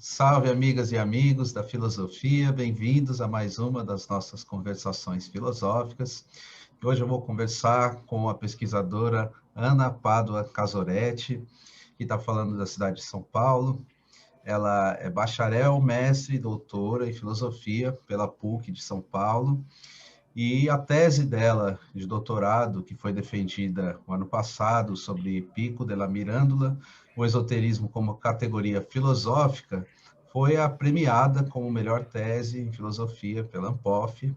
Salve, amigas e amigos da filosofia, bem-vindos a mais uma das nossas conversações filosóficas. Hoje eu vou conversar com a pesquisadora Ana Pádua Casoretti, que está falando da cidade de São Paulo. Ela é bacharel, mestre e doutora em filosofia pela PUC de São Paulo. E a tese dela de doutorado, que foi defendida no ano passado, sobre Pico della Mirandola, o esoterismo como categoria filosófica, foi a premiada como melhor tese em filosofia pela Ampof,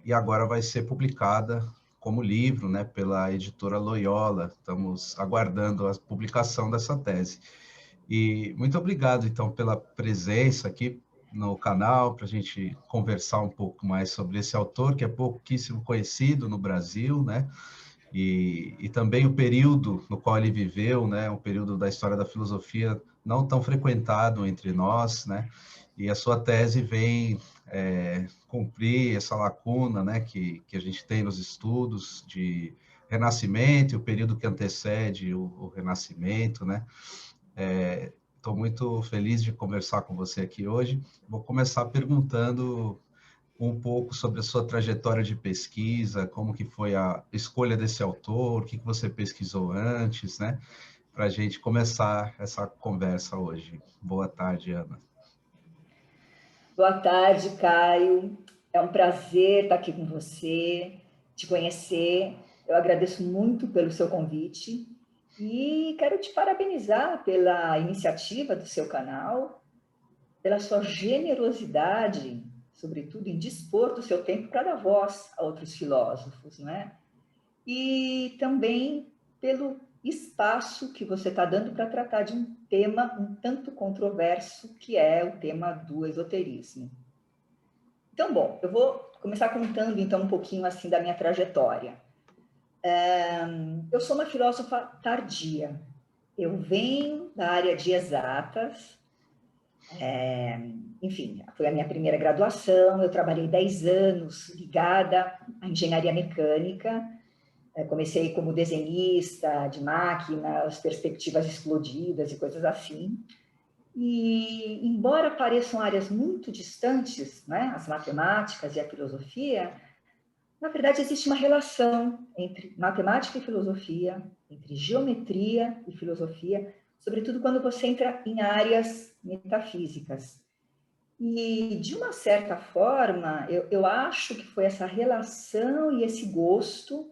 e agora vai ser publicada como livro, né, pela editora Loyola. Estamos aguardando a publicação dessa tese. E muito obrigado, então, pela presença aqui no canal, para a gente conversar um pouco mais sobre esse autor, que é pouquíssimo conhecido no Brasil, né? E também o período no qual ele viveu, né? Um período da história da filosofia não tão frequentado entre nós, né? E a sua tese vem cumprir essa lacuna, né? Que a gente tem nos estudos de Renascimento, o período que antecede o Renascimento, né? Estou muito feliz de conversar com você aqui hoje. Vou começar perguntando um pouco sobre a sua trajetória de pesquisa, como que foi a escolha desse autor, o que você pesquisou antes, né? Para a gente começar essa conversa hoje. Boa tarde, Ana. Boa tarde, Caio. É um prazer estar aqui com você, te conhecer. Eu agradeço muito pelo seu convite e quero te parabenizar pela iniciativa do seu canal, pela sua generosidade, sobretudo em dispor do seu tempo para dar voz a outros filósofos, não é? E também pelo espaço que você está dando para tratar de um tema um tanto controverso, que é o tema do esoterismo. Então, bom, eu vou começar contando então um pouquinho assim da minha trajetória. Eu sou uma filósofa tardia. Eu venho da área de exatas, enfim, foi a minha primeira graduação. Eu trabalhei 10 anos ligada à engenharia mecânica. Comecei como desenhista de máquinas, perspectivas explodidas e coisas assim. E, embora pareçam áreas muito distantes, né, as matemáticas e a filosofia, na verdade existe uma relação entre matemática e filosofia, entre geometria e filosofia, sobretudo quando você entra em áreas metafísicas. E, de uma certa forma, eu acho que foi essa relação e esse gosto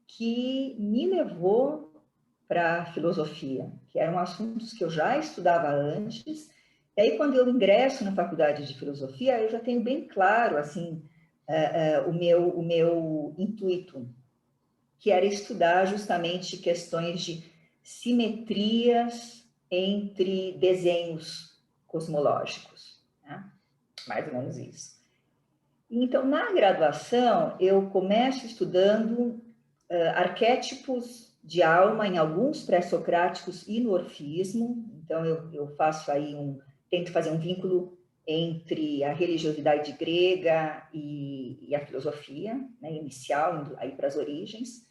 que me levou para a filosofia, que eram assuntos que eu já estudava antes. E aí, quando eu ingresso na faculdade de filosofia, eu já tenho bem claro assim o meu intuito, que era estudar justamente questões de simetrias entre desenhos cosmológicos, né? Mais ou menos isso. Então, na graduação, eu começo estudando arquétipos de alma em alguns pré-socráticos e no orfismo. Então, eu faço aí tento fazer um vínculo entre a religiosidade grega e a filosofia, né, inicial, indo aí para as origens,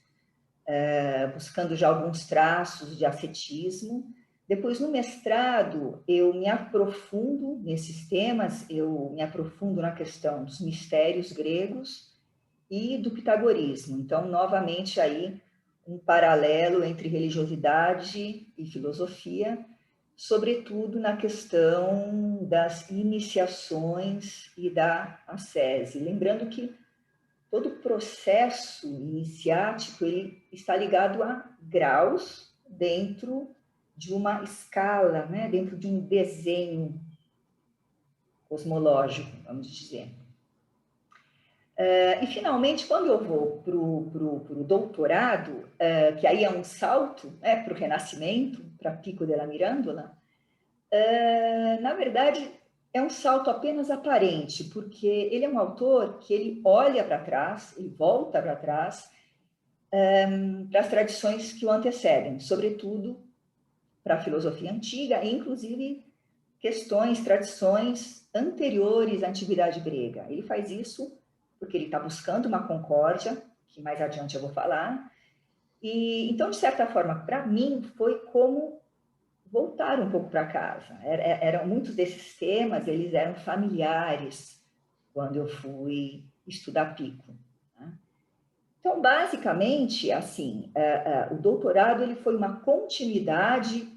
buscando já alguns traços de ascetismo. Depois, no mestrado, eu me aprofundo nesses temas, eu me aprofundo na questão dos mistérios gregos e do pitagorismo. Então, novamente, aí um paralelo entre religiosidade e filosofia, sobretudo na questão das iniciações e da ascese. Lembrando que todo o processo iniciático ele está ligado a graus dentro de uma escala, né? Dentro de um desenho cosmológico, vamos dizer. E, finalmente, quando eu vou para o doutorado, que aí é um salto, né, para o Renascimento, para Pico della Mirandola, na verdade, é um salto apenas aparente, porque ele é um autor que ele olha para trás, ele volta para trás, para as tradições que o antecedem, sobretudo para a filosofia antiga, e inclusive questões, tradições anteriores à antiguidade grega. Ele faz isso porque ele está buscando uma concórdia, que mais adiante eu vou falar. E então, de certa forma, para mim, foi como voltar um pouco para casa. Eram muitos desses temas, eles eram familiares quando eu fui estudar Pico, né? Então, basicamente, assim, o doutorado ele foi uma continuidade,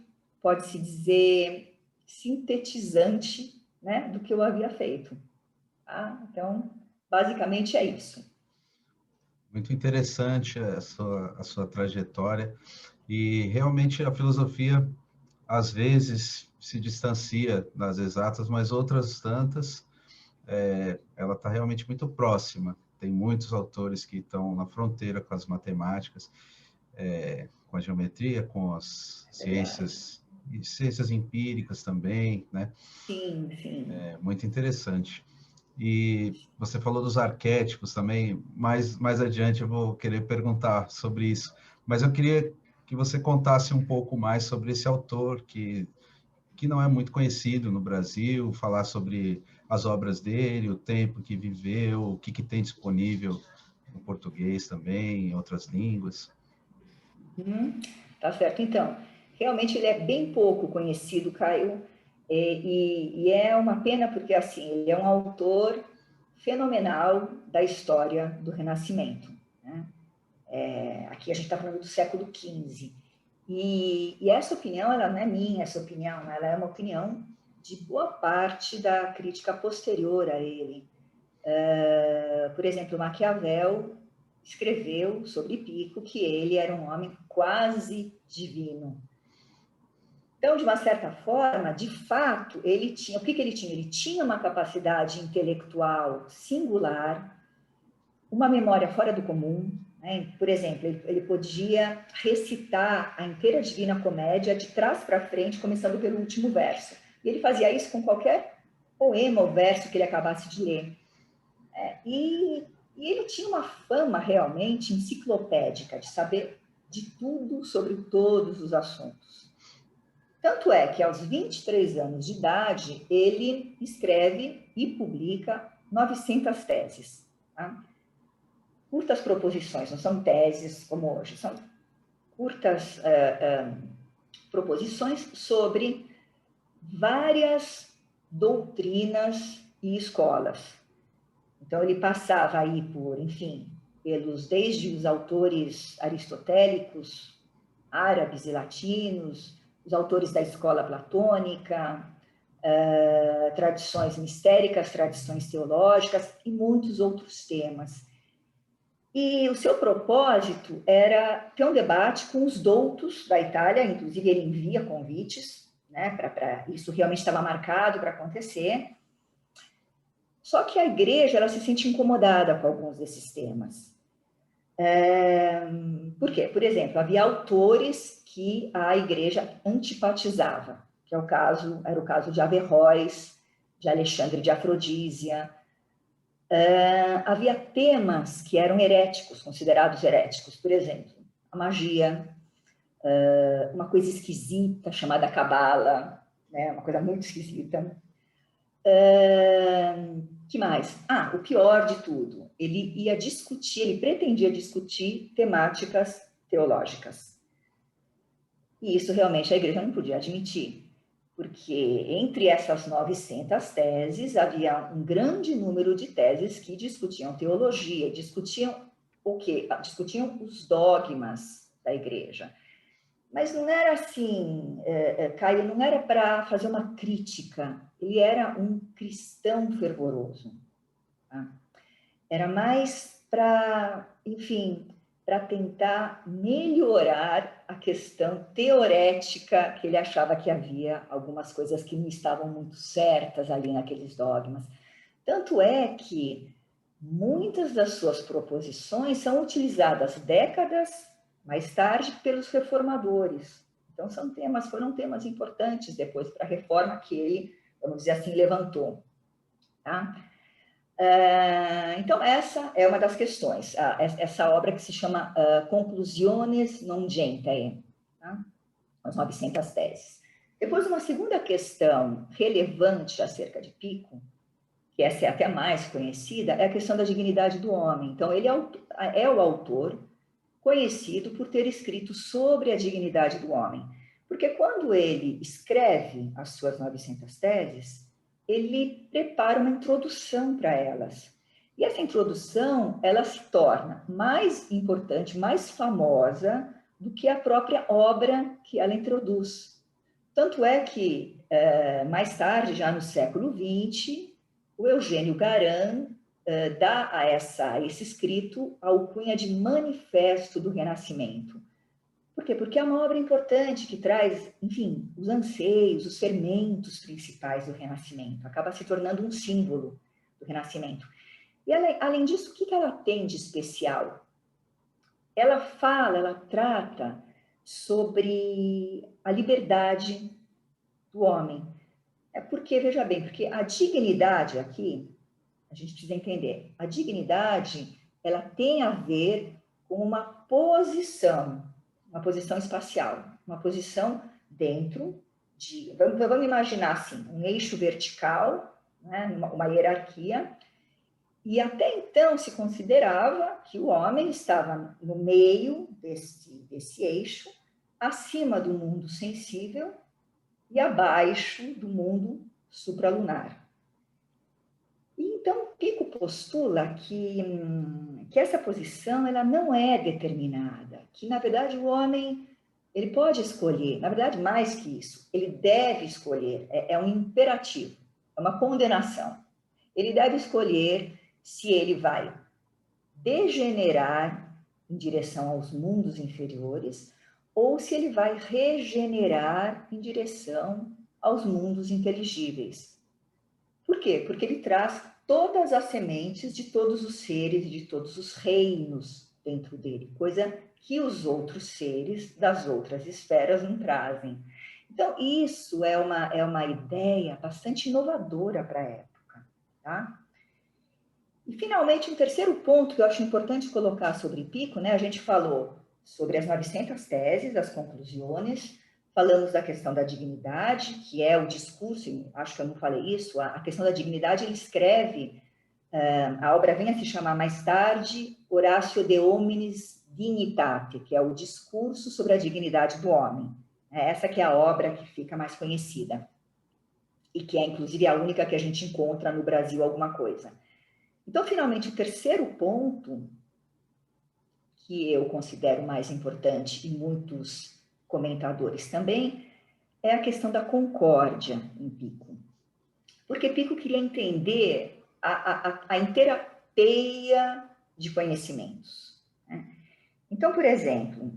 pode-se dizer, sintetizante, né, do que eu havia feito. Tá? Então, basicamente é isso. Muito interessante a sua trajetória. E realmente a filosofia, às vezes, se distancia das exatas, mas outras tantas, ela está realmente muito próxima. Tem muitos autores que estão na fronteira com as matemáticas, com a geometria, com as É verdade. ciências e ciências empíricas também, né? Sim, sim. É muito interessante. E você falou dos arquétipos também, mais adiante eu vou querer perguntar sobre isso, mas eu queria que você contasse um pouco mais sobre esse autor que não é muito conhecido no Brasil, falar sobre as obras dele, o tempo que viveu, o que tem disponível no português também, em outras línguas. Tá certo. Então, realmente ele é bem pouco conhecido, Caio, e é uma pena porque, assim, ele é um autor fenomenal da história do Renascimento, né? Aqui a gente está falando do século XV. E essa opinião, ela não é minha, essa opinião, ela é uma opinião de boa parte da crítica posterior a ele. Por exemplo, Maquiavel escreveu sobre Pico que ele era um homem quase divino. Então, de uma certa forma, de fato, ele tinha. O que ele tinha? Ele tinha uma capacidade intelectual singular, uma memória fora do comum, né? Por exemplo, ele podia recitar a inteira Divina Comédia de trás para frente, começando pelo último verso. E ele fazia isso com qualquer poema ou verso que ele acabasse de ler. E ele tinha uma fama realmente enciclopédica, de saber de tudo sobre todos os assuntos. Tanto é que aos 23 anos de idade, ele escreve e publica 900 teses. Tá? Curtas proposições, não são teses como hoje, são curtas proposições sobre várias doutrinas e escolas. Então, ele passava aí por, enfim, desde os autores aristotélicos, árabes e latinos, os autores da escola platônica, tradições mistéricas, tradições teológicas e muitos outros temas. E o seu propósito era ter um debate com os doutos da Itália, inclusive ele envia convites, né, isso realmente estava marcado para acontecer. Só que a igreja ela se sente incomodada com alguns desses temas. Por quê? Por exemplo, havia autores que a igreja antipatizava, que era o caso de Averroes, de Alexandre de Afrodísia. Havia temas que eram heréticos, considerados heréticos, por exemplo, a magia, uma coisa esquisita chamada cabala, né? Uma coisa muito esquisita. Que mais? O pior de tudo, ele pretendia discutir temáticas teológicas. E isso realmente a igreja não podia admitir, porque entre essas 900 teses, havia um grande número de teses que discutiam teologia, discutiam o quê? Discutiam os dogmas da igreja. Mas não era assim, Caio, não era para fazer uma crítica, ele era um cristão fervoroso. Tá? Era mais para, enfim, para tentar melhorar a questão teorética, que ele achava que havia algumas coisas que não estavam muito certas ali naqueles dogmas. Tanto é que muitas das suas proposições são utilizadas décadas mais tarde pelos reformadores. Então, foram temas importantes depois para a reforma que ele, vamos dizer assim, levantou. Tá? Então, essa é uma das questões, essa obra que se chama Conclusiones non gentiae, tá? As 900 teses. Depois, uma segunda questão relevante acerca de Pico, que essa é até mais conhecida, é a questão da dignidade do homem. Então, ele é o autor conhecido por ter escrito sobre a dignidade do homem. Porque quando ele escreve as suas 900 teses, ele prepara uma introdução para elas. E essa introdução, ela se torna mais importante, mais famosa do que a própria obra que ela introduz. Tanto é que, mais tarde, já no século XX, o Eugênio Garan dá a esse escrito a alcunha de Manifesto do Renascimento. Por quê? Porque é uma obra importante que traz, enfim, os anseios, os fermentos principais do Renascimento. Acaba se tornando um símbolo do Renascimento. E, além disso, o que ela tem de especial? Ela trata sobre a liberdade do homem. É porque, veja bem, porque a dignidade aqui, a gente precisa entender, a dignidade, ela tem a ver com uma posição espacial, uma posição dentro de, vamos imaginar assim, um eixo vertical, né, uma hierarquia, e até então se considerava que o homem estava no meio desse eixo, acima do mundo sensível e abaixo do mundo supralunar. E então Pico postula que essa posição ela não é determinada, que na verdade o homem ele pode escolher, na verdade mais que isso, ele deve escolher, é um imperativo, é uma condenação. Ele deve escolher se ele vai degenerar em direção aos mundos inferiores ou se ele vai regenerar em direção aos mundos inteligíveis. Por quê? Porque ele traz todas as sementes de todos os seres e de todos os reinos dentro dele, coisa que os outros seres das outras esferas não trazem. Então, isso é uma ideia bastante inovadora para a época, tá? E, finalmente, um terceiro ponto que eu acho importante colocar sobre Pico, né? A gente falou sobre as 900 teses, as conclusões, falamos da questão da dignidade, que é o discurso, acho que eu não falei isso, a questão da dignidade, ele escreve, a obra vem a se chamar mais tarde, Horatio de Hominis Dignitate, que é o discurso sobre a dignidade do homem. Essa que é a obra que fica mais conhecida, e que é, inclusive, a única que a gente encontra no Brasil alguma coisa. Então, finalmente, o terceiro ponto, que eu considero mais importante, e muitos comentadores também, é a questão da concórdia em Pico. Porque Pico queria entender a inteira teia de conhecimentos. Né? Então, por exemplo,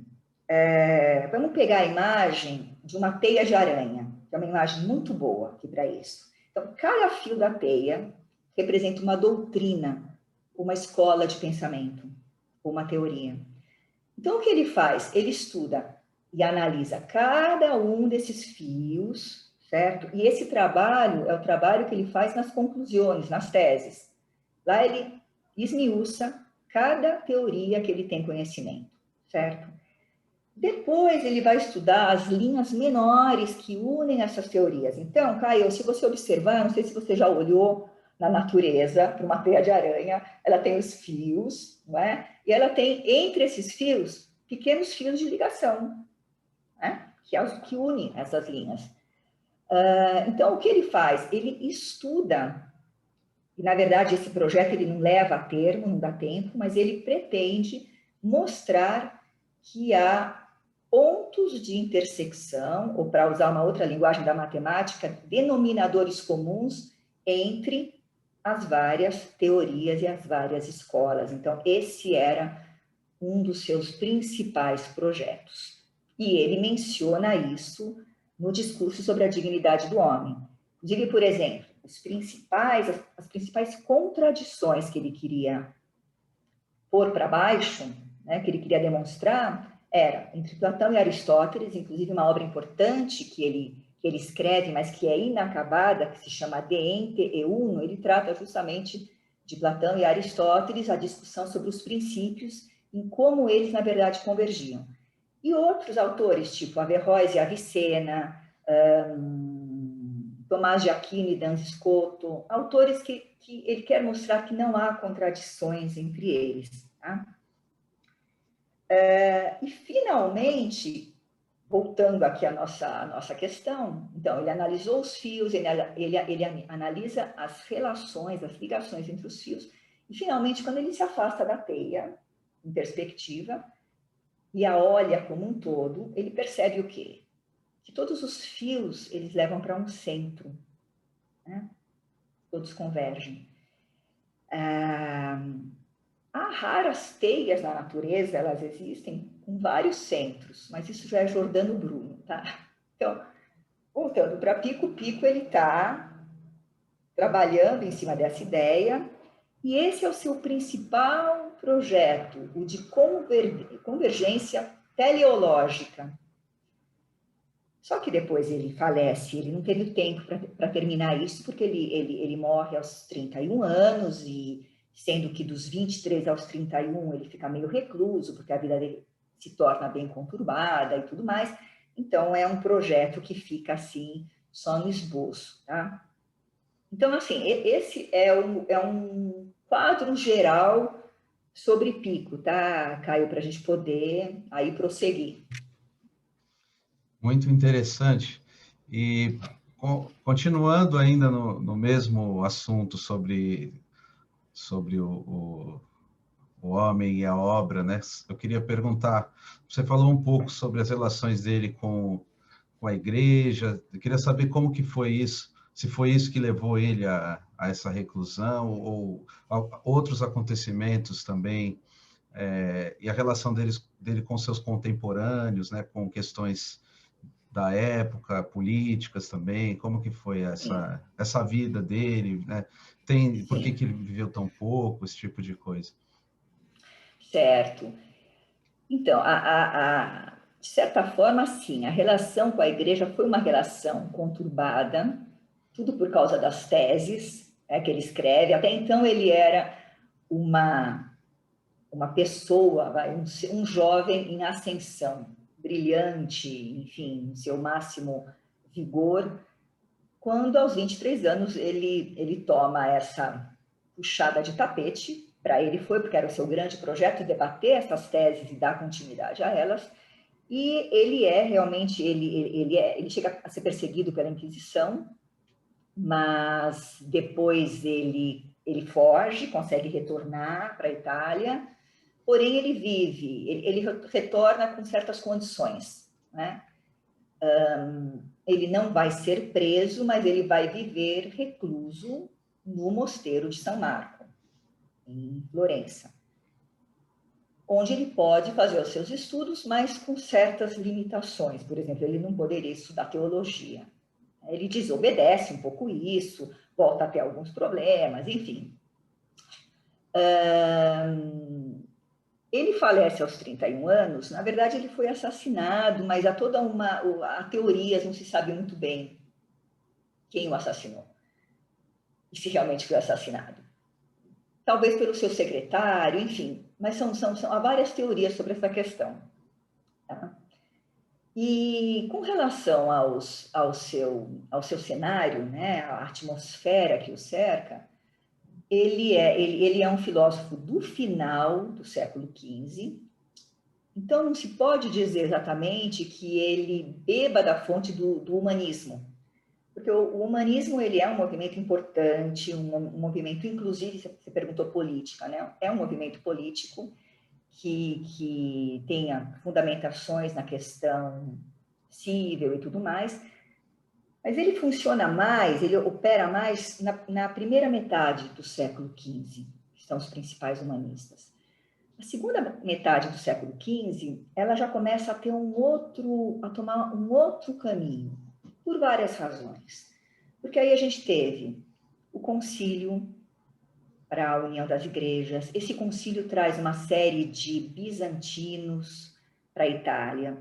vamos pegar a imagem de uma teia de aranha, que é uma imagem muito boa aqui para isso. Então, cada fio da teia representa uma doutrina, uma escola de pensamento, uma teoria. Então, o que ele faz? Ele estuda e analisa cada um desses fios, certo? E esse trabalho é o trabalho que ele faz nas conclusões, nas teses. Lá ele esmiuça cada teoria que ele tem conhecimento, certo? Depois ele vai estudar as linhas menores que unem essas teorias. Então, Caio, se você observar, não sei se você já olhou na natureza, para uma teia de aranha, ela tem os fios, não é? E ela tem, entre esses fios, pequenos fios de ligação, né? que unem essas linhas. Então, o que ele faz? Ele estuda, e na verdade esse projeto ele não leva a termo, não dá tempo, mas ele pretende mostrar que há pontos de intersecção, ou para usar uma outra linguagem da matemática, denominadores comuns entre as várias teorias e as várias escolas. Então, esse era um dos seus principais projetos. E ele menciona isso no discurso sobre a dignidade do homem. Diga, por exemplo, as principais contradições que ele queria pôr para baixo, né, que ele queria demonstrar, era entre Platão e Aristóteles, inclusive uma obra importante que ele escreve, mas que é inacabada, que se chama De Ente e Uno. Ele trata justamente de Platão e Aristóteles, a discussão sobre os princípios, em como eles, na verdade, convergiam. E outros autores, tipo Averroes e Avicena, Tomás de Aquino e Duns Scoto, autores que ele quer mostrar que não há contradições entre eles. Tá? E, finalmente, voltando aqui à nossa questão, então, ele analisou os fios, ele analisa as relações, as ligações entre os fios, e, finalmente, quando ele se afasta da teia, em perspectiva, e a olha como um todo, ele percebe o quê? Que todos os fios, eles levam para um centro, né? Todos convergem. Há raras teias na natureza, elas existem com vários centros, mas isso já é Giordano Bruno, tá? Então, voltando para Pico, Pico ele está trabalhando em cima dessa ideia, e esse é o seu principal projeto, o de convergência teleológica. Só que depois ele falece, ele não teve tempo para terminar isso, porque ele morre aos 31 anos, e sendo que dos 23 aos 31 ele fica meio recluso, porque a vida dele se torna bem conturbada e tudo mais. Então, é um projeto que fica assim, só no esboço, tá? Então, assim, esse é um quadro geral sobre Pico, tá, Caio, para a gente poder aí prosseguir. Muito interessante. E continuando ainda no mesmo assunto sobre o homem e a obra, né? Eu queria perguntar, você falou um pouco sobre as relações dele com a igreja, eu queria saber como que foi isso, se foi isso que levou ele a essa reclusão, ou a outros acontecimentos também, e a relação dele com seus contemporâneos, né? Com questões da época, políticas também, como que foi essa vida dele, né? Por que que ele viveu tão pouco, esse tipo de coisa? Certo. Então, de certa forma, sim, a relação com a igreja foi uma relação conturbada, tudo por causa das teses, que ele escreve. Até então, ele era uma pessoa, um jovem em ascensão, brilhante, enfim, em seu máximo vigor, quando aos 23 anos ele toma essa puxada de tapete. Para ele foi, porque era o seu grande projeto, debater essas teses e dar continuidade a elas, e ele é realmente, ele chega a ser perseguido pela Inquisição, mas depois ele foge, consegue retornar para a Itália, porém ele vive, ele retorna com certas condições, né? Ele não vai ser preso, mas ele vai viver recluso no mosteiro de São Marco, em Florença, onde ele pode fazer os seus estudos, mas com certas limitações. Por exemplo, ele não poderia estudar teologia. Ele desobedece um pouco isso, volta a ter alguns problemas, enfim. Ele falece aos 31 anos, na verdade ele foi assassinado, mas há toda há teorias, não se sabe muito bem quem o assassinou, e se realmente foi assassinado. Talvez pelo seu secretário, enfim, mas há várias teorias sobre essa questão. Tá? E com relação ao seu cenário, né, a atmosfera que o cerca, ele é um filósofo do final do século XV, então não se pode dizer exatamente que ele beba da fonte do humanismo, porque o humanismo ele é um movimento importante, um movimento, inclusive, você perguntou política, né? É um movimento político que tenha fundamentações na questão civil e tudo mais, mas ele funciona mais, ele opera mais na primeira metade do século XV, que são os principais humanistas. A segunda metade do século XV, ela já começa a ter a tomar um outro caminho, por várias razões. Porque aí a gente teve o concílio para a união das igrejas. Esse concílio traz uma série de bizantinos para a Itália,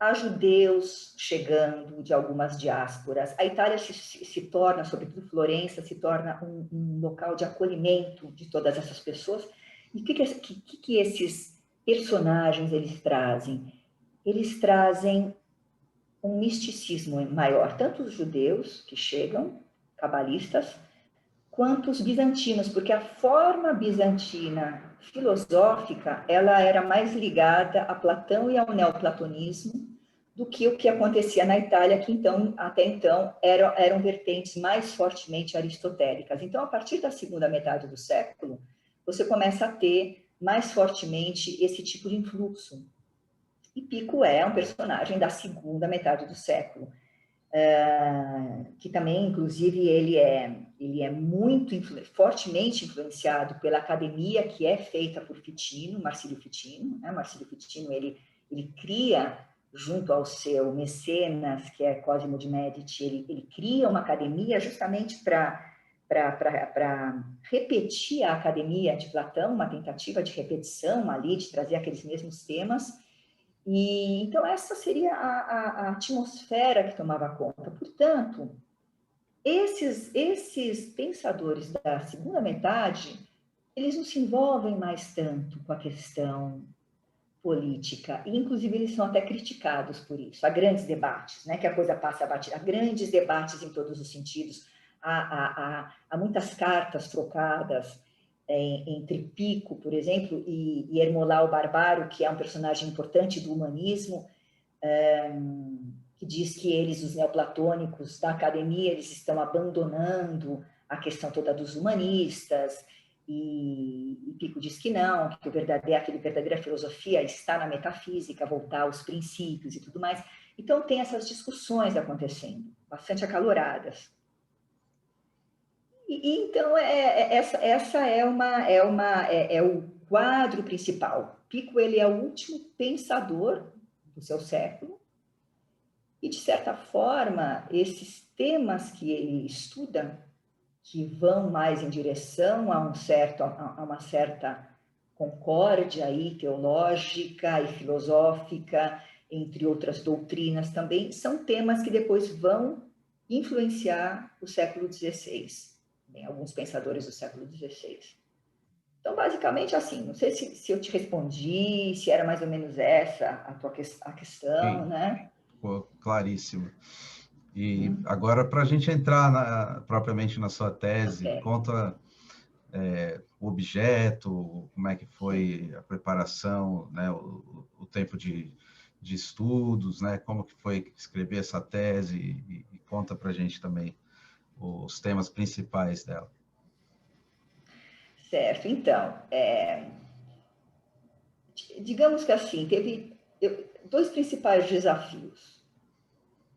há judeus chegando de algumas diásporas. A Itália se torna, sobretudo Florença, se torna um local de acolhimento de todas essas pessoas. E o que esses personagens eles trazem? Eles trazem um misticismo maior, tanto os judeus que chegam, cabalistas, quanto os bizantinos, porque a forma bizantina filosófica, ela era mais ligada a Platão e ao neoplatonismo do que o que acontecia na Itália, que então, até então eram vertentes mais fortemente aristotélicas. Então, a partir da segunda metade do século, você começa a ter mais fortemente esse tipo de influxo. E Pico é um personagem da segunda metade do século, que também, inclusive, ele é muito fortemente influenciado pela academia que é feita por Ficino, Marsilio Ficino. Né? Marsilio Ficino, ele cria, junto ao seu mecenas, que é Cosimo de Medici, ele cria uma academia justamente para repetir a academia de Platão, uma tentativa de repetição ali, de trazer aqueles mesmos temas. E então essa seria a atmosfera que tomava conta. Portanto, esses pensadores da segunda metade, eles não se envolvem mais tanto com a questão política, e inclusive eles são até criticados por isso. Há grandes debates, né, que a coisa passa a bater, há grandes debates em todos os sentidos, há muitas cartas trocadas entre Pico, por exemplo, e Ermolau Barbaro, que é um personagem importante do humanismo, que diz que eles, os neoplatônicos da academia, eles estão abandonando a questão toda dos humanistas, e Pico diz que não, que a verdadeira filosofia está na metafísica, voltar aos princípios e tudo mais. Então, tem essas discussões acontecendo, bastante acaloradas. Então, essa é o quadro principal. Pico, ele é o último pensador do seu século, e, de certa forma, esses temas que ele estuda, que vão mais em direção a uma certa concórdia aí, teológica e filosófica, entre outras doutrinas também, são temas que depois vão influenciar o século XVI, alguns pensadores do século XVI. Então, basicamente, assim, não sei se eu te respondi, se era mais ou menos essa a questão, Sim, né? ficou claríssimo. E agora, para a gente entrar propriamente na sua tese, Okay. conta o objeto, como é que foi a preparação, né, o tempo de estudos, né, como que foi escrever essa tese, e conta para a gente também os temas principais dela. Certo, então, digamos que assim, teve dois principais desafios.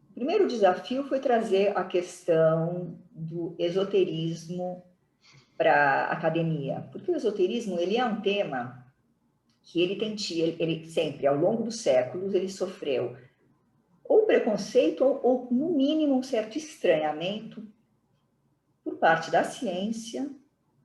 O primeiro desafio foi trazer a questão do esoterismo para a academia, porque o esoterismo, ele é um tema que ele sempre, ao longo dos séculos, ele sofreu ou preconceito ou no mínimo, um certo estranhamento por parte da ciência,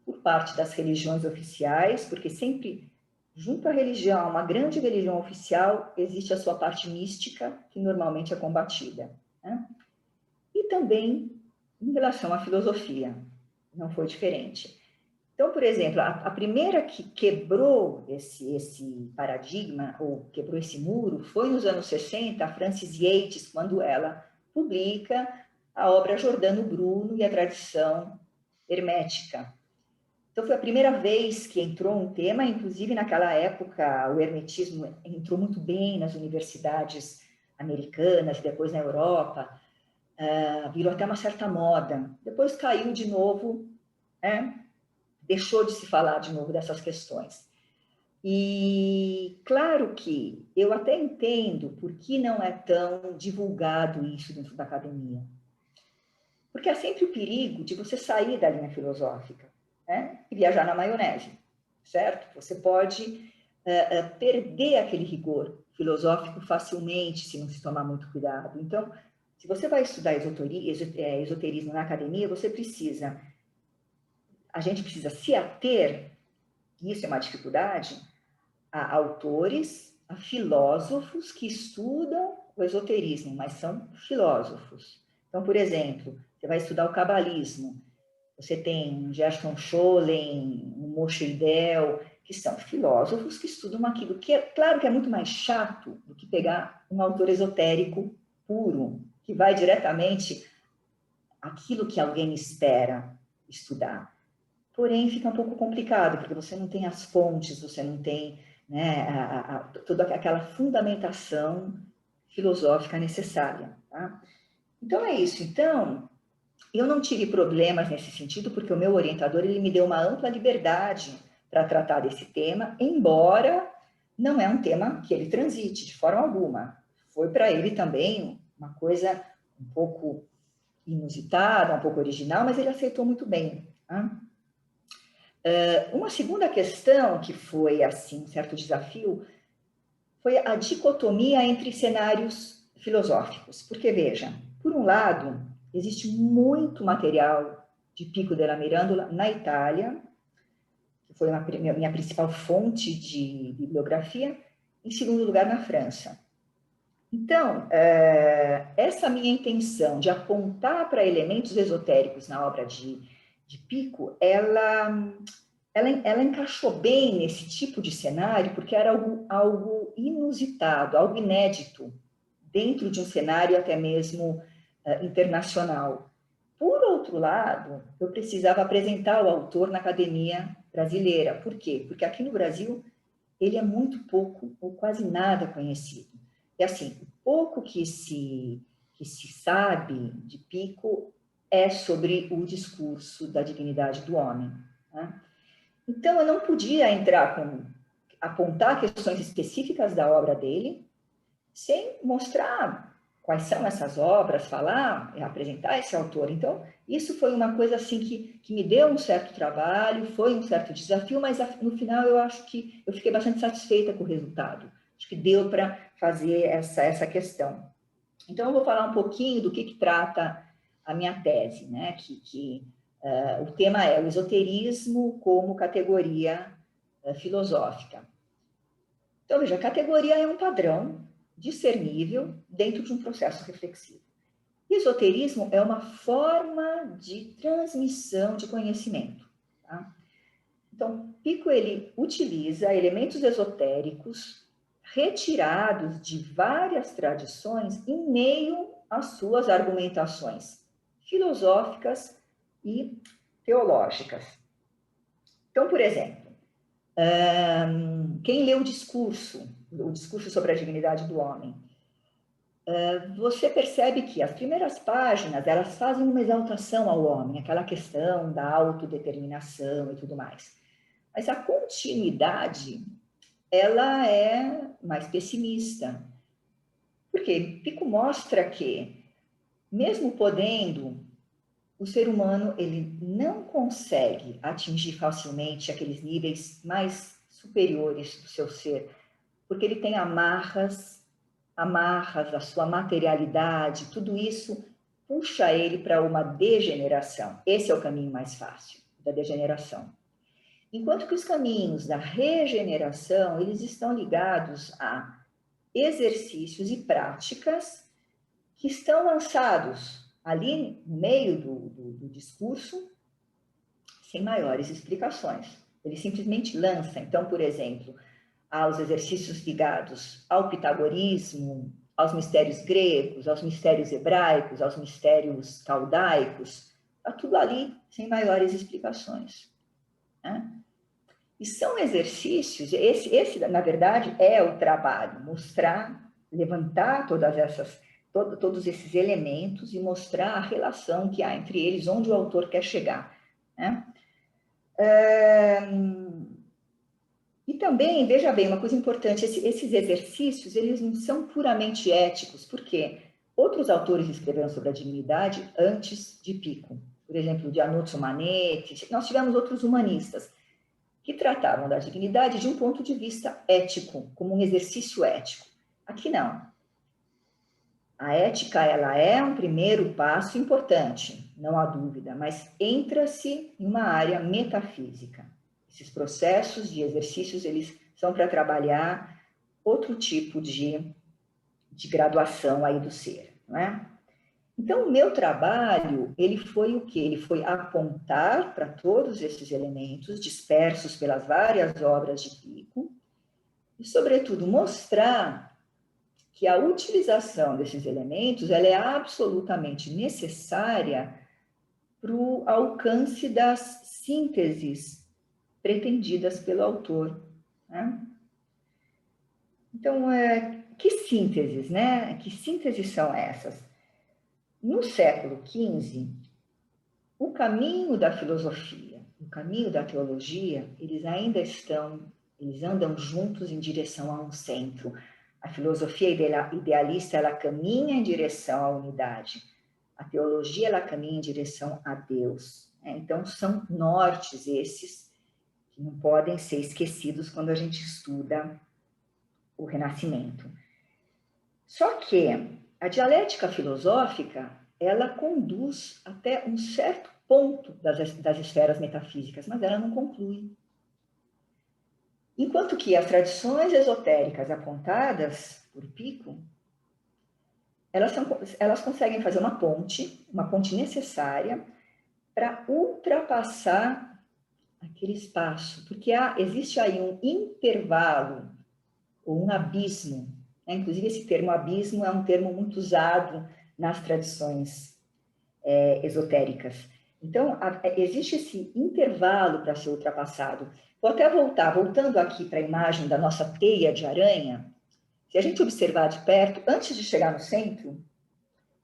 por parte das religiões oficiais, porque sempre, junto à religião, uma grande religião oficial, existe a sua parte mística, que normalmente é combatida. Né? E também em relação à filosofia, não foi diferente. Então, por exemplo, a primeira que quebrou esse paradigma, ou quebrou esse muro, foi nos anos 60, a Frances Yates, quando ela publica a obra Giordano Bruno e a tradição hermética. Então, foi a primeira vez que entrou um tema, inclusive naquela época o hermetismo entrou muito bem nas universidades americanas, depois na Europa, virou até uma certa moda. Depois caiu de novo, né? Deixou de se falar de novo dessas questões. E claro que eu até entendo por que não é tão divulgado isso dentro da academia. Porque há sempre o perigo de você sair da linha filosófica, né? E viajar na maionese, certo? Você pode perder aquele rigor filosófico facilmente se não se tomar muito cuidado. Então, se você vai estudar esoterismo na academia, a gente precisa se ater, isso é uma dificuldade, a autores, a filósofos que estudam o esoterismo, mas são filósofos. Então, por exemplo, você vai estudar o cabalismo, você tem Gershon Scholem, o Moshe Idel, que são filósofos que estudam aquilo, que é claro que é muito mais chato do que pegar um autor esotérico puro, que vai diretamente àquilo que alguém espera estudar. Porém, fica um pouco complicado, porque você não tem as fontes, você não tem, né, toda aquela fundamentação filosófica necessária. Tá? Então, é isso. Então, eu não tive problemas nesse sentido, porque o meu orientador ele me deu uma ampla liberdade para tratar desse tema, embora não é um tema que ele transite de forma alguma. Foi para ele também uma coisa um pouco inusitada, um pouco original, mas ele aceitou muito bem. Tá? Uma segunda questão que foi assim um certo desafio foi a dicotomia entre cenários filosóficos. Porque, veja, por um lado, existe muito material de Pico della Mirandola na Itália, que foi minha principal fonte de bibliografia, em segundo lugar, na França. Então, essa minha intenção de apontar para elementos esotéricos na obra de Pico, ela encaixou bem nesse tipo de cenário, porque era algo inusitado, algo inédito, dentro de um cenário até mesmo internacional. Por outro lado, eu precisava apresentar o autor na academia brasileira. Por quê? Porque aqui no Brasil, ele é muito pouco ou quase nada conhecido. E assim, o pouco que se sabe de Pico é sobre o discurso da dignidade do homem. Né? Então, eu não podia apontar questões específicas da obra dele, sem mostrar quais são essas obras, falar, apresentar esse autor. Então, isso foi uma coisa assim que me deu um certo trabalho, foi um certo desafio, mas no final eu acho que eu fiquei bastante satisfeita com o resultado. Acho que deu para fazer essa questão. Então, eu vou falar um pouquinho do que trata a minha tese, né? O tema é o esoterismo como categoria filosófica. Então, veja, a categoria é um padrão discernível dentro de um processo reflexivo. Esoterismo é uma forma de transmissão de conhecimento. Tá? Então, Pico ele utiliza elementos esotéricos retirados de várias tradições em meio às suas argumentações filosóficas e teológicas. Então, por exemplo, quem lê o discurso sobre a dignidade do homem, você percebe que as primeiras páginas, elas fazem uma exaltação ao homem, aquela questão da autodeterminação e tudo mais. Mas a continuidade, ela é mais pessimista. Porque Pico mostra que, mesmo podendo, o ser humano ele não consegue atingir facilmente aqueles níveis mais superiores do seu ser, porque ele tem amarras da sua materialidade, tudo isso puxa ele para uma degeneração. Esse é o caminho mais fácil, da degeneração. Enquanto que os caminhos da regeneração, eles estão ligados a exercícios e práticas que estão lançados ali no meio do discurso, sem maiores explicações. Ele simplesmente lança. Então, por exemplo, aos exercícios ligados ao pitagorismo, aos mistérios gregos, aos mistérios hebraicos, aos mistérios caldaicos, está tudo ali sem maiores explicações. Né? E são exercícios, esse na verdade é o trabalho, mostrar, levantar todos esses elementos e mostrar a relação que há entre eles, onde o autor quer chegar. Né? E também, veja bem, uma coisa importante, esses exercícios, eles não são puramente éticos, porque outros autores escreveram sobre a dignidade antes de Pico. Por exemplo, Giannuzzo Manetti, nós tivemos outros humanistas que tratavam da dignidade de um ponto de vista ético, como um exercício ético. Aqui não. A ética, ela é um primeiro passo importante, não há dúvida, mas entra-se em uma área metafísica. Esses processos de exercícios, eles são para trabalhar outro tipo de graduação aí do ser, não é? Então, o meu trabalho, ele foi o quê? Ele foi apontar para todos esses elementos dispersos pelas várias obras de Pico e, sobretudo, mostrar que a utilização desses elementos ela é absolutamente necessária para o alcance das sínteses pretendidas pelo autor. Né? Então, que sínteses, né? Que sínteses são essas? No século XV, o caminho da filosofia, o caminho da teologia, eles andam juntos em direção a um centro. A filosofia idealista, ela caminha em direção à unidade. A teologia, ela caminha em direção a Deus. Então, são nortes esses que não podem ser esquecidos quando a gente estuda o Renascimento. Só que a dialética filosófica, ela conduz até um certo ponto das esferas metafísicas, mas ela não conclui. Enquanto que as tradições esotéricas apontadas por Pico, elas conseguem fazer uma ponte necessária para ultrapassar aquele espaço, porque existe aí um intervalo, ou um abismo, né? Inclusive esse termo abismo é um termo muito usado nas tradições esotéricas. Então, existe esse intervalo para ser ultrapassado. Vou até voltando aqui para a imagem da nossa teia de aranha. Se a gente observar de perto, antes de chegar no centro,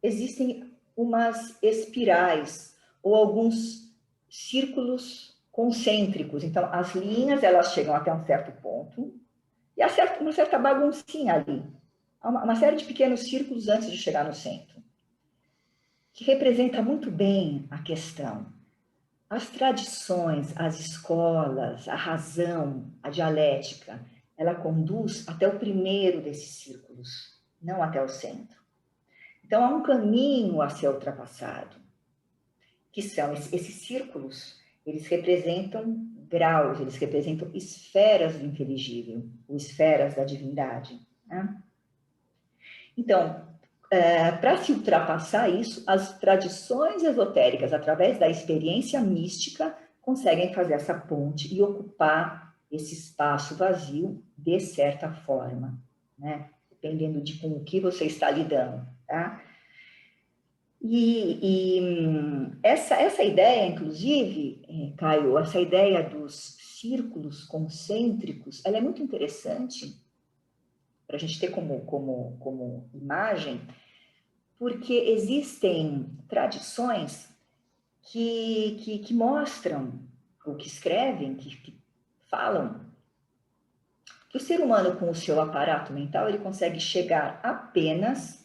existem umas espirais ou alguns círculos concêntricos. Então, as linhas, elas chegam até um certo ponto e há uma certa baguncinha ali. Há uma série de pequenos círculos antes de chegar no centro, que representa muito bem a questão. As tradições, as escolas, a razão, a dialética, ela conduz até o primeiro desses círculos, não até o centro. Então, há um caminho a ser ultrapassado, que são esses círculos, eles representam graus, eles representam esferas do inteligível, ou esferas da divindade, né? Então, para se ultrapassar isso, as tradições esotéricas, através da experiência mística, conseguem fazer essa ponte e ocupar esse espaço vazio de certa forma, né? Dependendo de com o que você está lidando, tá? Essa ideia, inclusive, Caio, essa ideia dos círculos concêntricos, ela é muito interessante para a gente ter como imagem, porque existem tradições que mostram, ou que escrevem, que falam, que o ser humano, com o seu aparato mental, ele consegue chegar apenas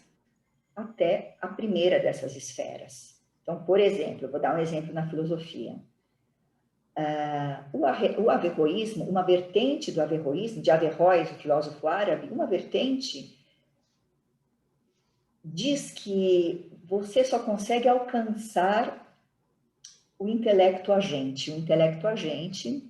até a primeira dessas esferas. Então, por exemplo, eu vou dar um exemplo na filosofia. O averroísmo, uma vertente do averroísmo, de Averroes, o filósofo árabe, uma vertente diz que você só consegue alcançar o intelecto agente. O intelecto agente,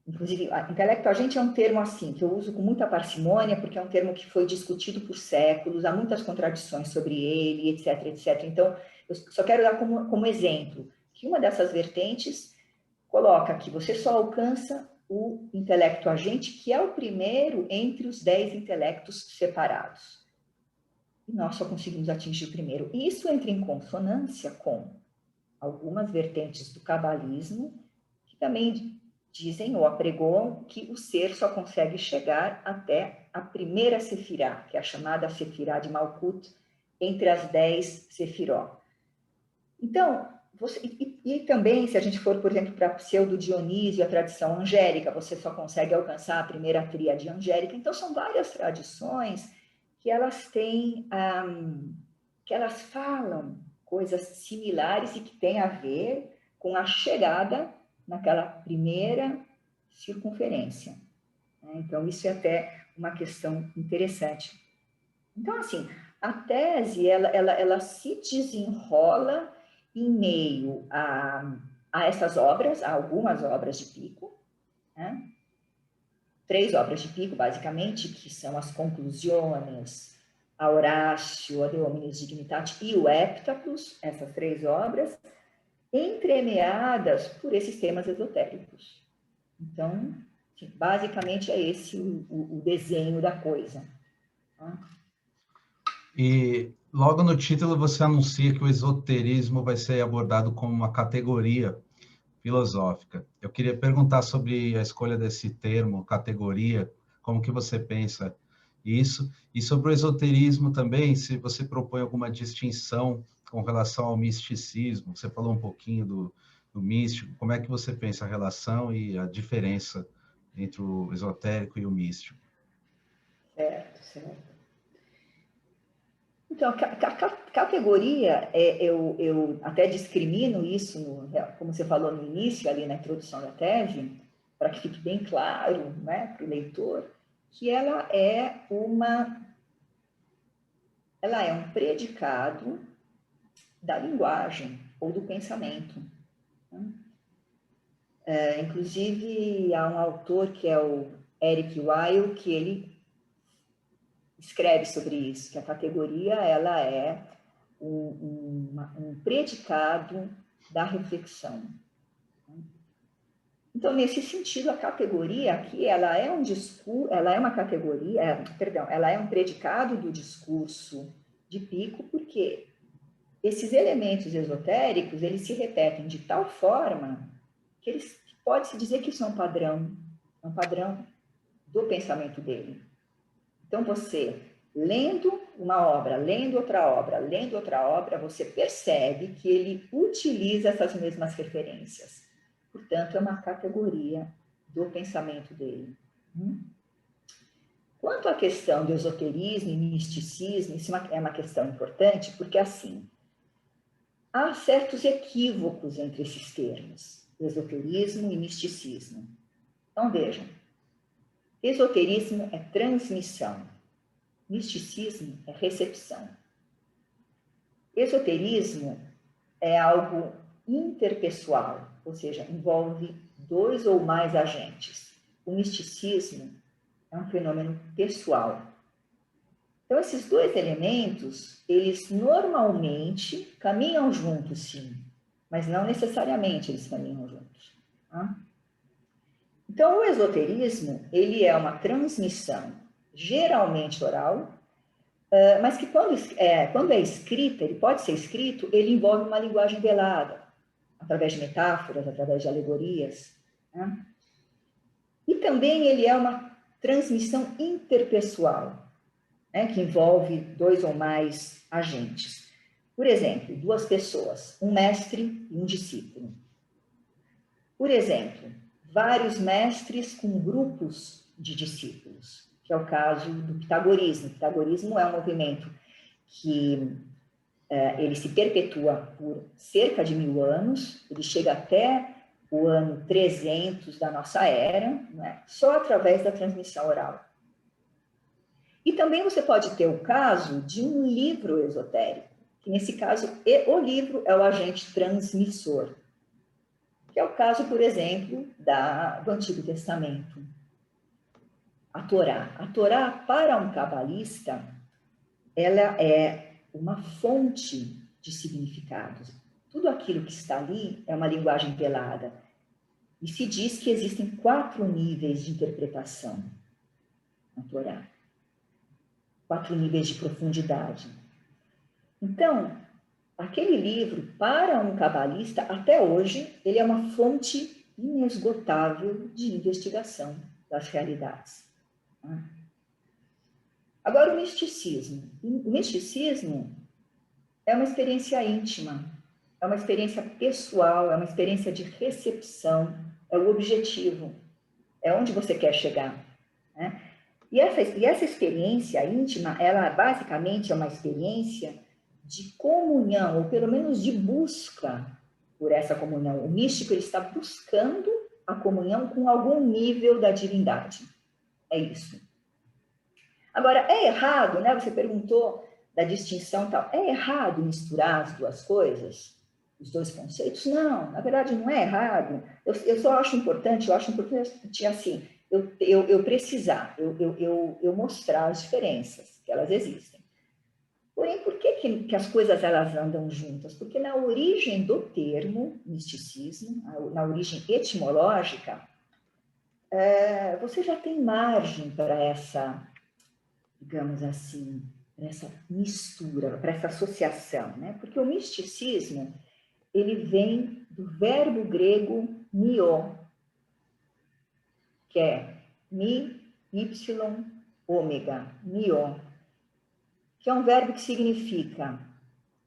inclusive, intelecto agente é um termo assim, que eu uso com muita parcimônia, porque é um termo que foi discutido por séculos, há muitas contradições sobre ele, etc, etc. Então, eu só quero dar como exemplo que uma dessas vertentes coloca que você só alcança o intelecto agente, que é o primeiro entre os 10 intelectos separados. E nós só conseguimos atingir o primeiro. E isso entra em consonância com algumas vertentes do cabalismo, que também dizem ou apregoam que o ser só consegue chegar até a primeira sefirá, que é a chamada sefirá de Malkut, entre as 10 sefiró. Então, e também, se a gente for, por exemplo, para Pseudo-Dionísio, a tradição angélica, você só consegue alcançar a primeira tríade angélica. Então, são várias tradições que elas têm, que elas falam coisas similares e que têm a ver com a chegada naquela primeira circunferência. Então, isso é até uma questão interessante. Então, assim, a tese, ela se desenrola em meio a essas obras, a algumas obras de Pico, né? 3 obras de Pico, basicamente, que são as Conclusiones, a Horácio, a De Hominis Dignitate e o Heptacus, essas 3 obras, entremeadas por esses temas esotéricos. Então, basicamente é esse o desenho da coisa. Tá? E logo no título você anuncia que o esoterismo vai ser abordado como uma categoria filosófica. Eu queria perguntar sobre a escolha desse termo, categoria, como que você pensa Isso. E sobre o esoterismo também, se você propõe alguma distinção com relação ao misticismo, você falou um pouquinho do místico, como é que você pensa a relação e a diferença entre o esotérico e o místico? Certo, certo. Então, categoria, eu até discrimino isso, como você falou no início, ali na introdução da tese, para que fique bem claro, né, para o leitor, que ela é um predicado da linguagem ou do pensamento. Né? Inclusive, há um autor que é o Eric Weil, que ele escreve sobre isso, que a categoria ela é um predicado da reflexão. Então, nesse sentido, a categoria aqui, ela é um discurso, ela é uma categoria, perdão, ela é um predicado do discurso de Pico, porque esses elementos esotéricos, eles se repetem de tal forma que pode-se dizer que isso é um padrão do pensamento dele. Então, você, lendo uma obra, lendo outra obra, você percebe que ele utiliza essas mesmas referências. Portanto, é uma categoria do pensamento dele. Quanto à questão do esoterismo e misticismo, isso é uma questão importante, porque, assim, há certos equívocos entre esses termos, esoterismo e misticismo. Então, vejam, esoterismo é transmissão, misticismo é recepção. Esoterismo é algo interpessoal, ou seja, envolve 2 ou mais agentes. O misticismo é um fenômeno pessoal. Então, esses 2 elementos, eles normalmente caminham juntos, sim, mas não necessariamente eles caminham juntos. Tá? Então, o esoterismo, ele é uma transmissão geralmente oral, mas que quando é escrita, ele pode ser escrito, ele envolve uma linguagem velada, através de metáforas, através de alegorias. Né? E também ele é uma transmissão interpessoal, né, que envolve 2 ou mais agentes. Por exemplo, 2 pessoas, um mestre e um discípulo. Por exemplo, vários mestres com grupos de discípulos, que é o caso do pitagorismo. O pitagorismo é um movimento que ele se perpetua por cerca de 1000 anos, ele chega até o ano 300 da nossa era, né, só através da transmissão oral. E também você pode ter o caso de um livro esotérico, que nesse caso o livro é o agente transmissor, que é o caso, por exemplo, do Antigo Testamento. A Torá. A Torá, para um cabalista, ela é uma fonte de significados. Tudo aquilo que está ali é uma linguagem velada. E se diz que existem 4 níveis de interpretação na Torá. 4 níveis de profundidade. Então, aquele livro, para um cabalista, até hoje, ele é uma fonte inesgotável de investigação das realidades. Agora, o misticismo. O misticismo é uma experiência íntima, é uma experiência pessoal, é uma experiência de recepção, é o objetivo, é onde você quer chegar. Né? E essa experiência íntima, ela basicamente é uma experiência de comunhão, ou pelo menos de busca por essa comunhão. O místico, ele está buscando a comunhão com algum nível da divindade. É isso. Agora, é errado, né? Você perguntou da distinção e tal. É errado misturar as 2 coisas? Os 2 conceitos? Não, na verdade não é errado. Eu só acho importante, assim, eu precisar, eu mostrar as diferenças, que elas existem. Porém, por que as coisas elas andam juntas? Porque na origem do termo misticismo, na origem etimológica, você já tem margem para essa, digamos assim, para essa mistura, para essa associação, né? Porque o misticismo, ele vem do verbo grego mio, que é mi, y, ômega, mio, que é um verbo que significa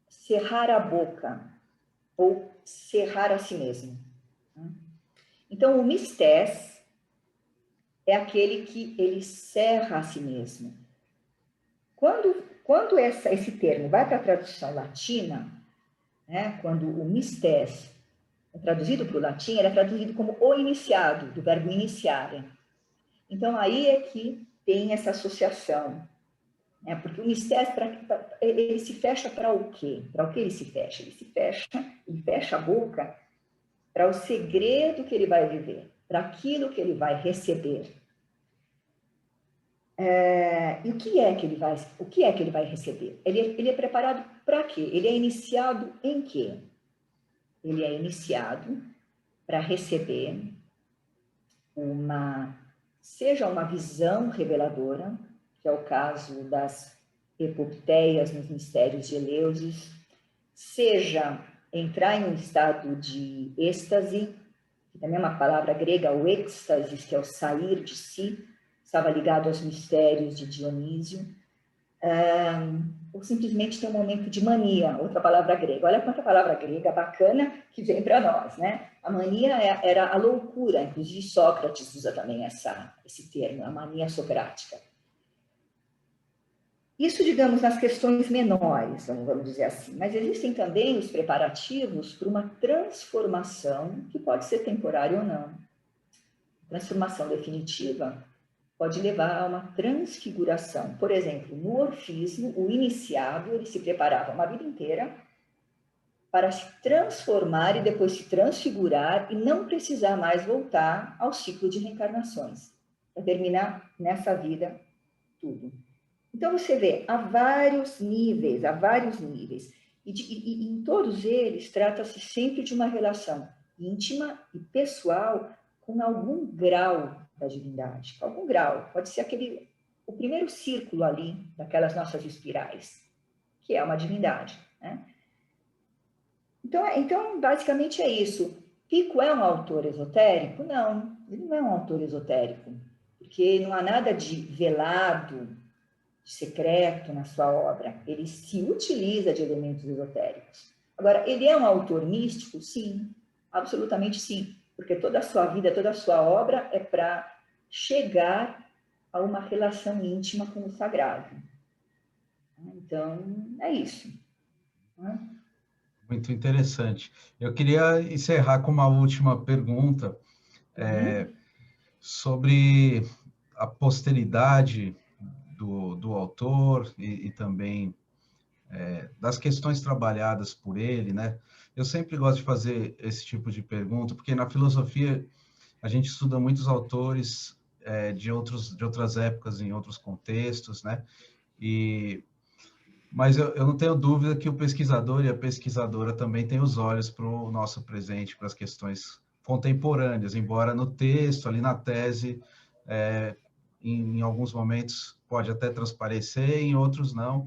cerrar a boca ou cerrar a si mesmo. Então, o mistés é aquele que ele cerra a si mesmo. Quando esse termo vai para a tradução latina, né, quando o mistés é traduzido para o latim, ele é traduzido como o iniciado, do verbo iniciare. Então, aí é que tem essa associação. Né? Porque o mistério, ele se fecha para o quê? Para o que ele se fecha? Ele fecha a boca para o segredo que ele vai viver, para aquilo que ele vai receber. E o que é que ele vai receber? Ele é preparado para quê? Ele é iniciado em quê? Ele é iniciado para receber seja uma visão reveladora, que é o caso das epopeias nos mistérios de Eleusis, seja entrar em um estado de êxtase, que também é uma palavra grega, o êxtase, que é o sair de si, estava ligado aos mistérios de Dionísio, ou simplesmente ter um momento de mania, outra palavra grega. Olha quanta palavra grega bacana que vem para nós, né? A mania era a loucura, inclusive Sócrates usa também esse termo, a mania socrática. Isso, digamos, nas questões menores, vamos dizer assim, mas existem também os preparativos para uma transformação, que pode ser temporária ou não. Transformação definitiva pode levar a uma transfiguração. Por exemplo, no orfismo, o iniciado, ele se preparava uma vida inteira para se transformar e depois se transfigurar e não precisar mais voltar ao ciclo de reencarnações, para terminar nessa vida tudo. Então, você vê, há vários níveis, e em todos eles trata-se sempre de uma relação íntima e pessoal com algum grau da divindade, algum grau, pode ser o primeiro círculo ali, daquelas nossas espirais, que é uma divindade, né? Então, basicamente é isso. Pico é um autor esotérico? Não, ele não é um autor esotérico, porque não há nada de velado, de secreto na sua obra. Ele se utiliza de elementos esotéricos. Agora, ele é um autor místico? Sim, absolutamente sim, porque toda a sua vida, toda a sua obra é para chegar a uma relação íntima com o sagrado. Então, é isso. Muito interessante. Eu queria encerrar com uma última pergunta sobre a posteridade do autor e também das questões trabalhadas por ele, né? Eu sempre gosto de fazer esse tipo de pergunta, porque na filosofia a gente estuda muitos autores de outras épocas, em outros contextos, né? Mas eu não tenho dúvida que o pesquisador e a pesquisadora também têm os olhos para o nosso presente, para as questões contemporâneas, embora no texto, ali na tese, em alguns momentos pode até transparecer, em outros não.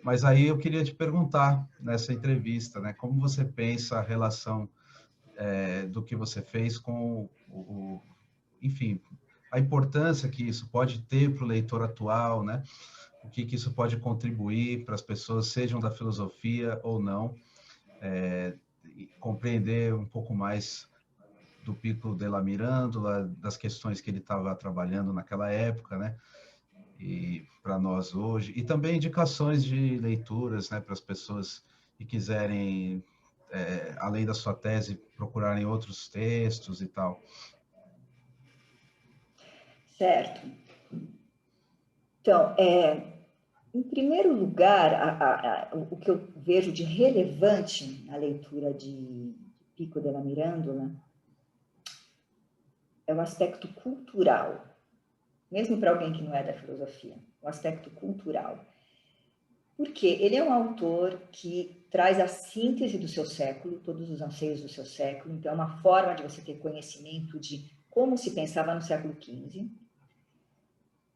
Mas aí eu queria te perguntar, nessa entrevista, né, como você pensa a relação do que você fez com enfim, a importância que isso pode ter para o leitor atual, né? O que isso pode contribuir para as pessoas, sejam da filosofia ou não, compreender um pouco mais do Pico della Mirandola, das questões que ele estava trabalhando naquela época, né? E para nós hoje, e também indicações de leituras, né, para as pessoas que quiserem, além da sua tese, procurarem outros textos e tal. Certo. Então, em primeiro lugar, o que eu vejo de relevante na leitura de Pico della Mirandola é o aspecto cultural, mesmo para alguém que não é da filosofia, o aspecto cultural. Porque ele é um autor que traz a síntese do seu século, todos os anseios do seu século, então é uma forma de você ter conhecimento de como se pensava no século XV.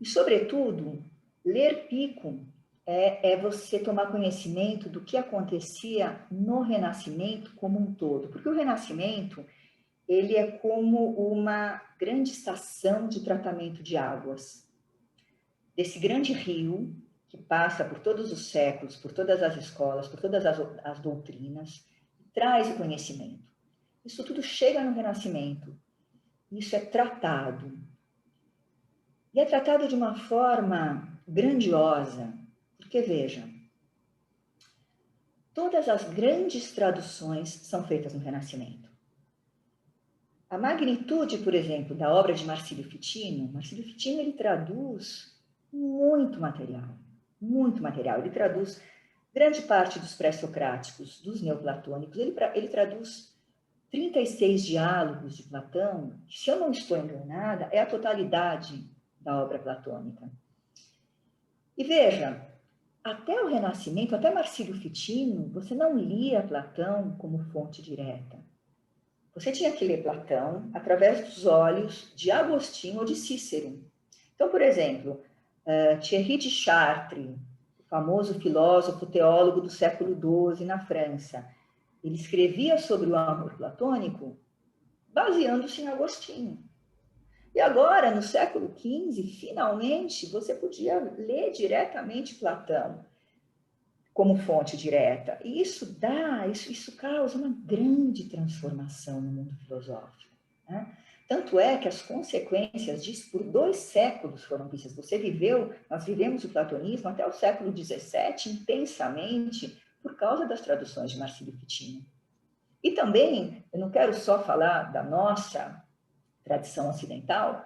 E, sobretudo, ler Pico é você tomar conhecimento do que acontecia no Renascimento como um todo. Porque o Renascimento, ele é como uma grande estação de tratamento de águas. desse grande rio que passa por todos os séculos, por todas as escolas, por todas as doutrinas, traz o conhecimento. Isso tudo chega no Renascimento. Isso é tratado. E é tratado de uma forma grandiosa, porque, veja, todas as grandes traduções são feitas no Renascimento. A magnitude, por exemplo, da obra de Marcílio Ficino ele traduz muito material, muito material. Ele traduz grande parte dos pré-socráticos, dos neoplatônicos, ele traduz 36 diálogos de Platão, que, se eu não estou enganada, é a totalidade da obra platônica. E veja, até o Renascimento, até Marcílio Ficino, você não lia Platão como fonte direta. Você tinha que ler Platão através dos olhos de Agostinho ou de Cícero. Então, por exemplo, Thierry de Chartres, o famoso filósofo teólogo do século XII na França, ele escrevia sobre o amor platônico baseando-se em Agostinho. E agora, no século XV, finalmente, você podia ler diretamente Platão como fonte direta. E isso causa uma grande transformação no mundo filosófico, né? Tanto é que as consequências disso por 2 séculos foram vistas. Nós vivemos o platonismo até o século XVII intensamente por causa das traduções de Marcílio Ficino. E também, eu não quero só falar da nossa tradição ocidental,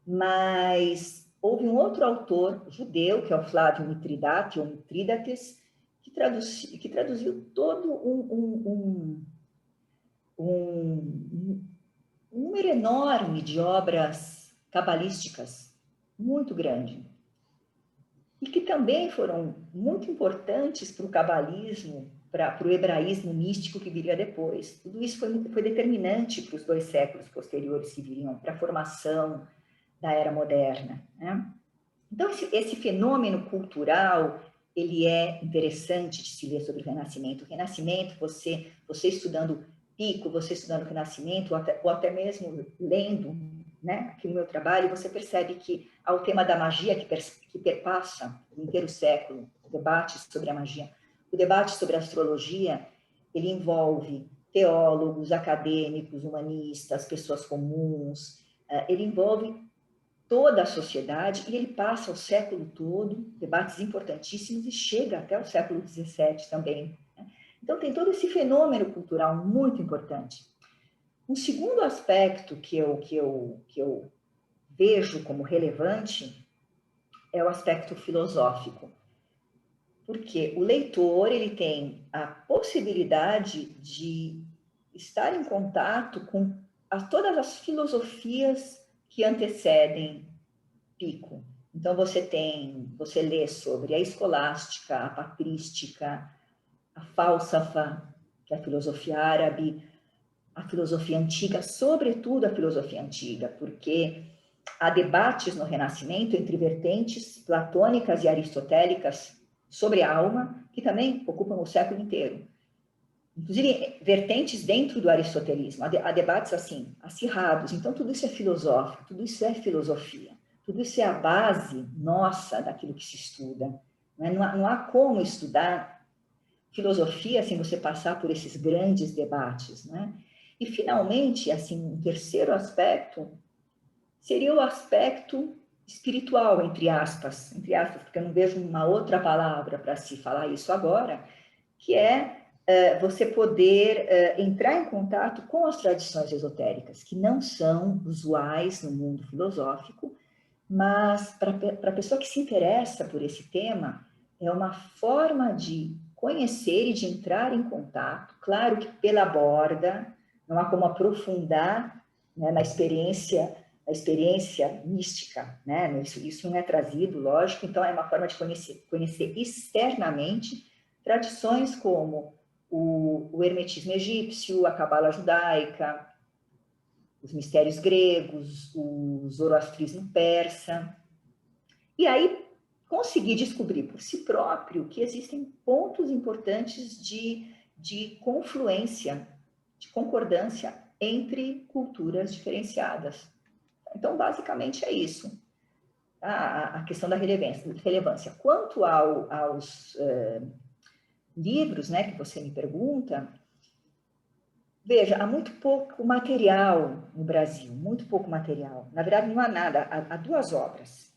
mas houve um outro autor judeu, que é o Flávio Mitridate, ou Mitrídates, que traduziu todo um número enorme de obras cabalísticas, muito grande, e que também foram muito importantes para o cabalismo, para o hebraísmo místico que viria depois. Tudo isso foi determinante para os 2 séculos posteriores que viriam, para a formação da era moderna, né? Então, esse fenômeno cultural, ele é interessante de se ler sobre o Renascimento. O Renascimento, você estudando Pico, você estudando o Renascimento, ou até mesmo lendo, né, aqui no meu trabalho, você percebe que há o tema da magia que perpassa o inteiro século, o debate sobre a magia. O debate sobre a astrologia, ele envolve teólogos, acadêmicos, humanistas, pessoas comuns, ele envolve toda a sociedade, e ele passa o século todo, debates importantíssimos, e chega até o século XVII também. Então, tem todo esse fenômeno cultural muito importante. Um segundo aspecto que eu vejo como relevante é o aspecto filosófico, porque o leitor ele tem a possibilidade de estar em contato com todas as filosofias que antecedem Pico. Então, você lê sobre a escolástica, a patrística, a fálsafa, que é a filosofia árabe, a filosofia antiga, sobretudo a filosofia antiga, porque há debates no Renascimento entre vertentes platônicas e aristotélicas sobre a alma, que também ocupam o século inteiro. Inclusive, vertentes dentro do aristotelismo. Há debates assim, acirrados. Então, tudo isso é filosófico, tudo isso é filosofia. Tudo isso é a base nossa daquilo que se estuda. Não há como estudar filosofia sem você passar por esses grandes debates, né? E, finalmente, assim, um terceiro aspecto seria o aspecto espiritual, entre aspas, porque eu não vejo uma outra palavra para se falar isso agora, que é você poder entrar em contato com as tradições esotéricas, que não são usuais no mundo filosófico, mas para a pessoa que se interessa por esse tema, é uma forma de conhecer e de entrar em contato, claro que pela borda, não há como aprofundar, né, na experiência mística, né? Isso não é trazido, lógico, então é uma forma de conhecer externamente tradições como o hermetismo egípcio, a cabala judaica, os mistérios gregos, o zoroastrismo persa, e aí conseguir descobrir por si próprio que existem pontos importantes de confluência, de concordância entre culturas diferenciadas. Então, basicamente é isso. a questão da relevância. Quanto aos livros, né, que você me pergunta, veja, há muito pouco material no Brasil, muito pouco material. Na verdade, não há nada, há 2 obras.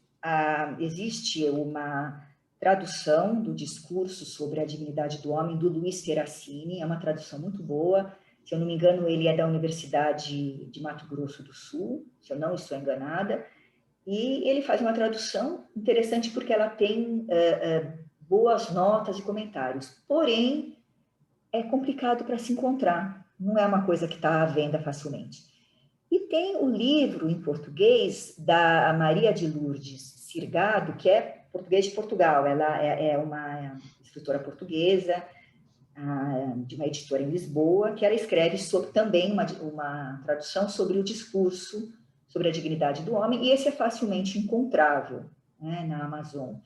Existe uma tradução do discurso sobre a dignidade do homem, do Luiz Terracini, é uma tradução muito boa. Se eu não me engano, ele é da Universidade de Mato Grosso do Sul, se eu não estou enganada, e ele faz uma tradução interessante porque ela tem boas notas e comentários, porém, é complicado para se encontrar, não é uma coisa que está à venda facilmente. E tem o livro em português da Maria de Lourdes Sirgado, que é português de Portugal, ela é uma escritora portuguesa, de uma editora em Lisboa, que ela escreve também uma tradução sobre o discurso sobre a dignidade do homem, e esse é facilmente encontrável, né, na Amazon.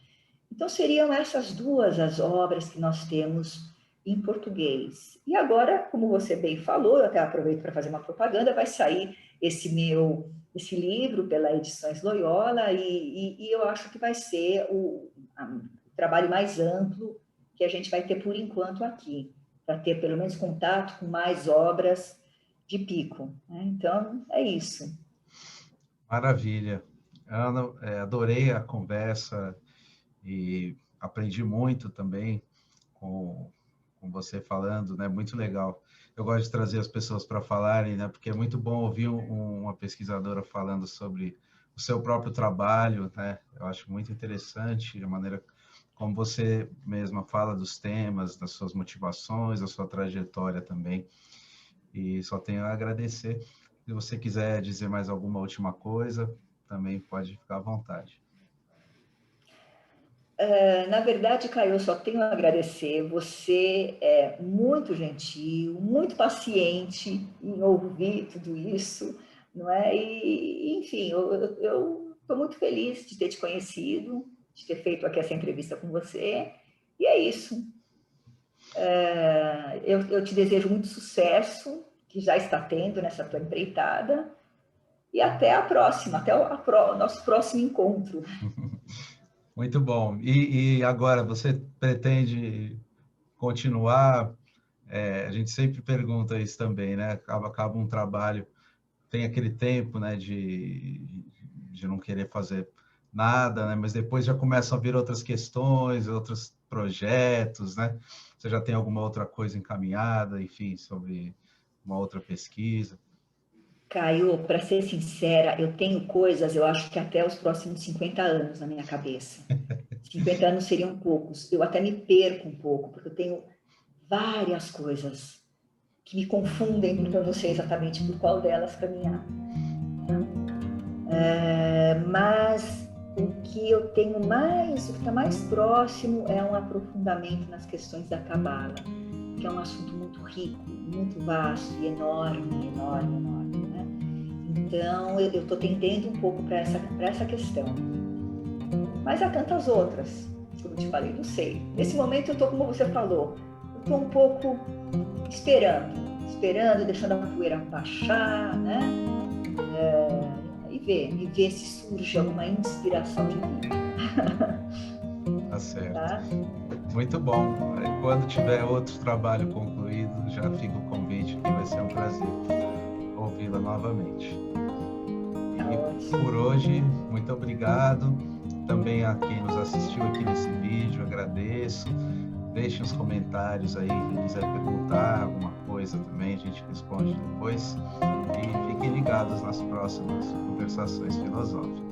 Então, seriam essas 2 as obras que nós temos em português. E agora, como você bem falou, eu até aproveito para fazer uma propaganda, vai sair esse livro pela Edições Loyola, e eu acho que vai ser o trabalho mais amplo que a gente vai ter por enquanto aqui, para ter pelo menos contato com mais obras de Pico, né? Então, é isso. Maravilha. Ana, adorei a conversa e aprendi muito também com você falando, né? Muito legal. Eu gosto de trazer as pessoas para falarem, né? Porque é muito bom ouvir uma pesquisadora falando sobre o seu próprio trabalho, né? Eu acho muito interessante a maneira como você mesma fala dos temas, das suas motivações, da sua trajetória também. E só tenho a agradecer. Se você quiser dizer mais alguma última coisa, também pode ficar à vontade. Na verdade, Caio, eu só tenho a agradecer. Você é muito gentil, muito paciente em ouvir tudo isso, não é? E, enfim, eu estou muito feliz de ter te conhecido, de ter feito aqui essa entrevista com você, e é isso. Eu te desejo muito sucesso, que já está tendo nessa tua empreitada, e até a próxima, até o nosso próximo encontro. Muito bom. E agora, você pretende continuar? A gente sempre pergunta isso também, né? Acaba um trabalho, tem aquele tempo, né, de não querer fazer nada, né? Mas depois já começam a vir outras questões, outros projetos, né? Você já tem alguma outra coisa encaminhada, enfim, sobre uma outra pesquisa? Caio, para ser sincera, eu tenho coisas, eu acho que até os próximos 50 anos na minha cabeça. 50 anos seriam poucos. Eu até me perco um pouco, porque eu tenho várias coisas que me confundem, porque eu não sei exatamente por qual delas caminhar. Mas o que eu tenho mais, o que está mais próximo é um aprofundamento nas questões da Cabala, que é um assunto muito rico, muito vasto e enorme, enorme, enorme, né? Então, eu estou tendendo um pouco para essa questão. Mas há tantas outras, como eu te falei, não sei. Nesse momento eu estou, como você falou, eu estou um pouco esperando, deixando a poeira baixar, né? E ver se surge alguma inspiração de vida. Tá certo. Tá? Muito bom. Quando tiver outro trabalho concluído, já fica o convite, que vai ser um prazer ouvi-la novamente. E por hoje, muito obrigado. Também a quem nos assistiu aqui nesse vídeo, agradeço. Deixem os comentários aí, quem quiser perguntar alguma coisa também, a gente responde depois. E fiquem ligados nas próximas conversações filosóficas.